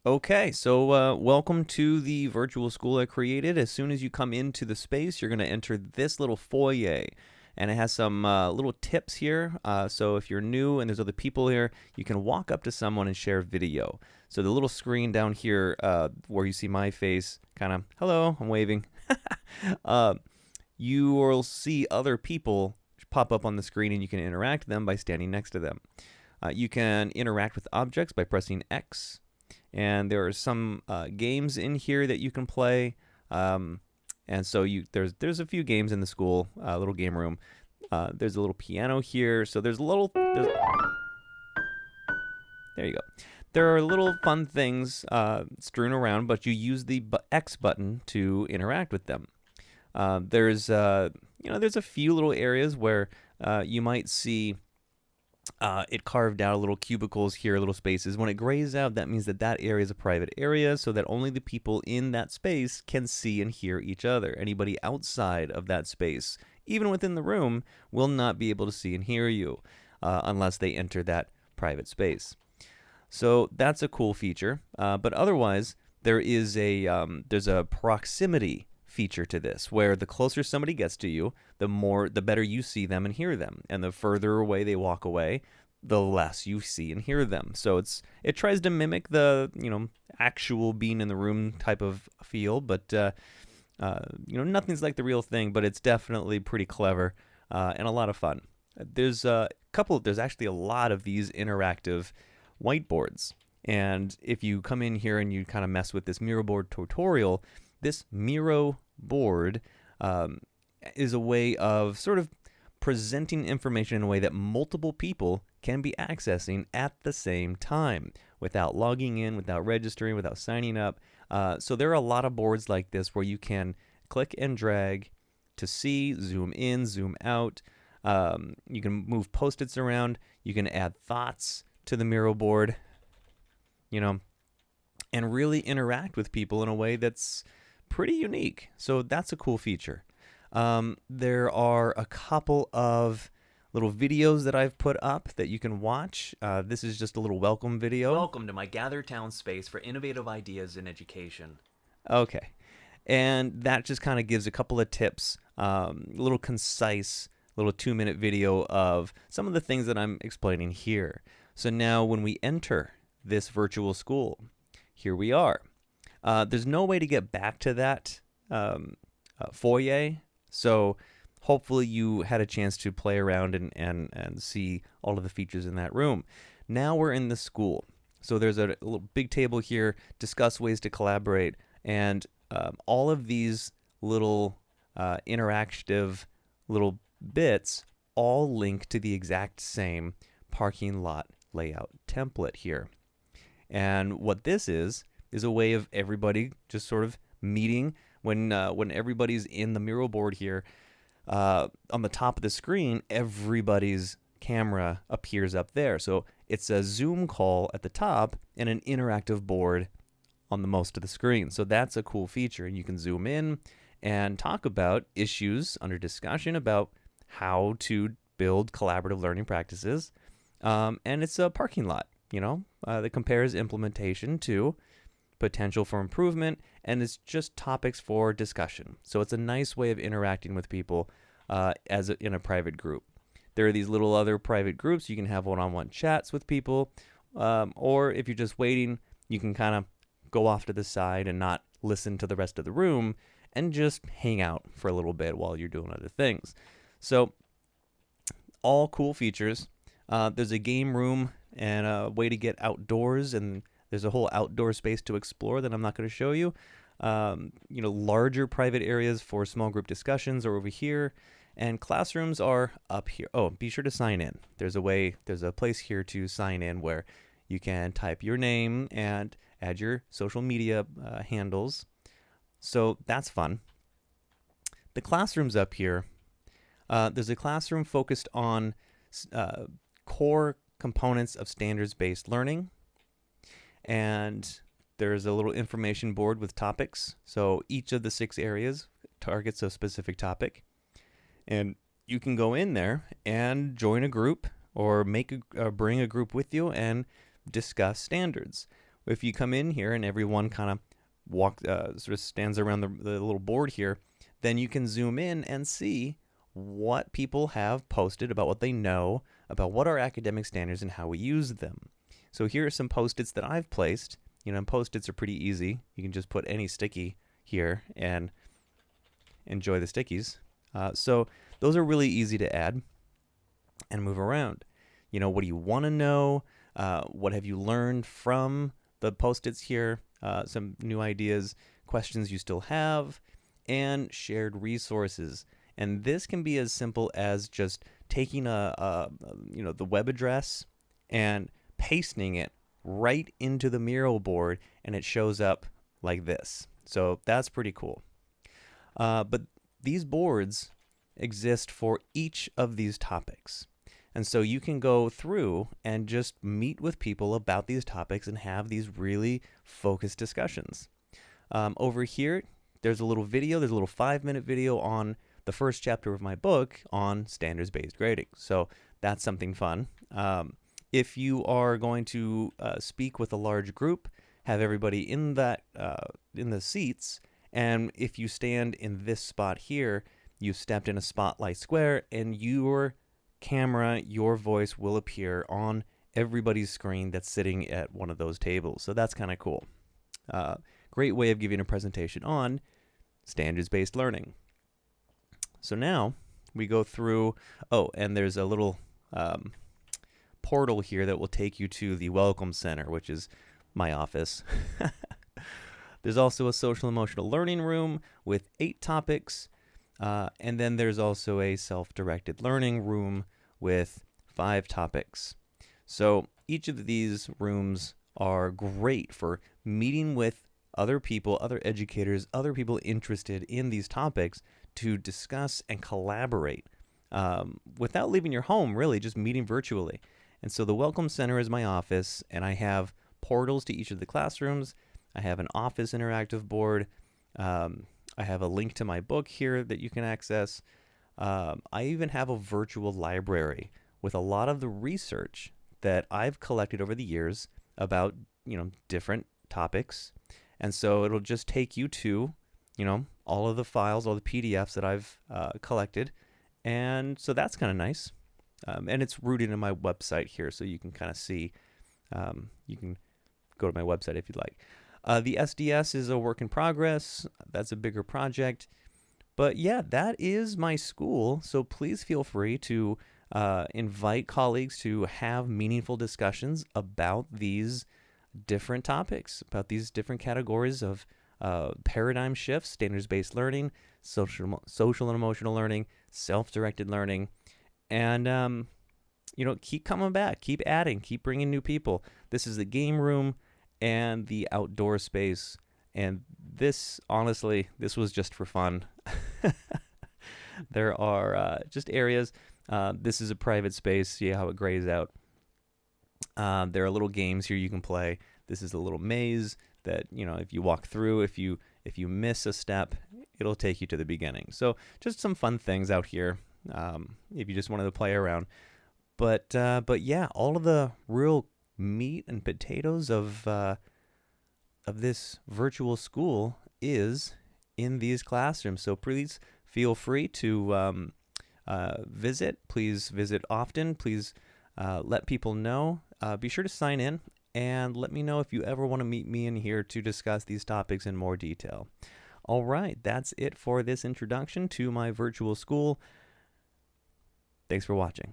Okay, so welcome to the virtual school I created. As soon as you come into the space, you're going to enter this little foyer. And it has some little tips here. So if you're new and there's other people here, you can walk up to someone and share video. So the little screen down here where you see my face, kind of, hello, I'm waving. uh, you will see other people pop up on the screen and you can interact with them by standing next to them. You can interact with objects by pressing X. And there are some games in here that you can play. And so there's a few games in the school, little game room. There's a little piano here. So there you go. There are little fun things strewn around, but you use the X button to interact with them. There's a few little areas where you might see it carved out little cubicles here, little spaces. When it grays out, that means that area is a private area, so that only the people in that space can see and hear each other. Anybody outside of that space, even within the room, will not be able to see and hear you unless they enter that private space. So that's a cool feature. But otherwise, there's a proximity feature to this, where the closer somebody gets to you, the better you see them and hear them, and the further away they walk away, the less you see and hear them. So it tries to mimic the actual being in the room type of feel, but nothing's like the real thing. But it's definitely pretty clever and a lot of fun. There's actually a lot of these interactive whiteboards, and if you come in here and you kind of mess with this Miro board tutorial, this Miro board is a way of sort of presenting information in a way that multiple people can be accessing at the same time without logging in, without registering, without signing up. So there are a lot of boards like this where you can click and drag to see, zoom in, zoom out. You can move Post-its around. You can add thoughts to the Miro board, and really interact with people in a way that's pretty unique. So that's a cool feature. There are a couple of little videos that I've put up that you can watch. This is just a little welcome video. Welcome to my Gather Town space for innovative ideas in education. Okay. And that just kind of gives a couple of tips, a little concise, little 2-minute video of some of the things that I'm explaining here. So now when we enter this virtual school, here we are. There's no way to get back to that foyer, so hopefully you had a chance to play around and see all of the features in that room. Now we're in the school. So there's a little big table here, discuss ways to collaborate, and all of these little interactive little bits all link to the exact same parking lot layout template here. And what this is a way of everybody just sort of meeting when everybody's in the Miro board here. On the top of the screen, everybody's camera appears up there. So it's a Zoom call at the top and an interactive board on the most of the screen. So that's a cool feature. And you can zoom in and talk about issues under discussion about how to build collaborative learning practices. And it's a parking lot, that compares implementation to potential for improvement, and it's just topics for discussion. So it's a nice way of interacting with people in a private group. There are these little other private groups. You can have one-on-one chats with people, or if you're just waiting, you can kind of go off to the side and not listen to the rest of the room and just hang out for a little bit while you're doing other things. So all cool features. There's a game room and a way to get outdoors, and there's a whole outdoor space to explore that I'm not going to show you. Larger private areas for small group discussions are over here, and classrooms are up here. Oh, be sure to sign in. There's a place here to sign in where you can type your name and add your social media handles. So that's fun. The classrooms up here, there's a classroom focused on core components of standards-based learning. And there's a little information board with topics. So each of the 6 areas targets a specific topic. And you can go in there and join a group or bring a group with you and discuss standards. if you come in here and everyone kind of sort of stands around the little board here, then you can zoom in and see what people have posted about what they know about what are academic standards and how we use them. So here are some post-its that I've placed. And post-its are pretty easy. You can just put any sticky here and enjoy the stickies. So those are really easy to add and move around. What do you want to know? What have you learned from the post-its here? Some new ideas, questions you still have, and shared resources. And this can be as simple as just taking the web address and pasting it right into the Miro board, and it shows up like this. So that's pretty cool. But these boards exist for each of these topics. And so you can go through and just meet with people about these topics and have these really focused discussions. Over here, there's a little video. There's a little 5-minute video on the first chapter of my book on standards-based grading. So that's something fun. If you are going to speak with a large group, have everybody in that in the seats, and if you stand in this spot here, you stepped in a spotlight square, and your camera, your voice will appear on everybody's screen that's sitting at one of those tables. So that's kind of cool. Great way of giving a presentation on standards-based learning. So now we go through, and there's a little portal here that will take you to the Welcome Center, which is my office. There's also a social emotional learning room with 8 topics. And then there's also a self-directed learning room with 5 topics. So each of these rooms are great for meeting with other people, other educators, other people interested in these topics to discuss and collaborate without leaving your home, really, just meeting virtually. And so the Welcome Center is my office, and I have portals to each of the classrooms. I have an office interactive board. I have a link to my book here that you can access. I even have a virtual library with a lot of the research that I've collected over the years about, different topics. And so it'll just take you to, all of the files, all the PDFs that I've collected. And so that's kind of nice. And it's rooted in my website here, so you can kind of see. You can go to my website if you'd like. The SDS is a work in progress. That's a bigger project. But yeah, that is my school. So please feel free to invite colleagues to have meaningful discussions about these different topics, about these different categories of paradigm shifts, standards-based learning, social and emotional learning, self-directed learning. And, keep coming back, keep adding, keep bringing new people. This is the game room and the outdoor space. And this, honestly, this was just for fun. There are just areas. This is a private space. See how it grays out. There are little games here you can play. This is a little maze that, if you walk through, if you miss a step, it'll take you to the beginning. So just some fun things out here if you just wanted to play around. But yeah, all of the real meat and potatoes of this virtual school is in these classrooms. So please feel free to visit. Please visit often. Please let people know. Be sure to sign in and let me know if you ever want to meet me in here to discuss these topics in more detail. All right, that's it for this introduction to my virtual school. Thanks for watching.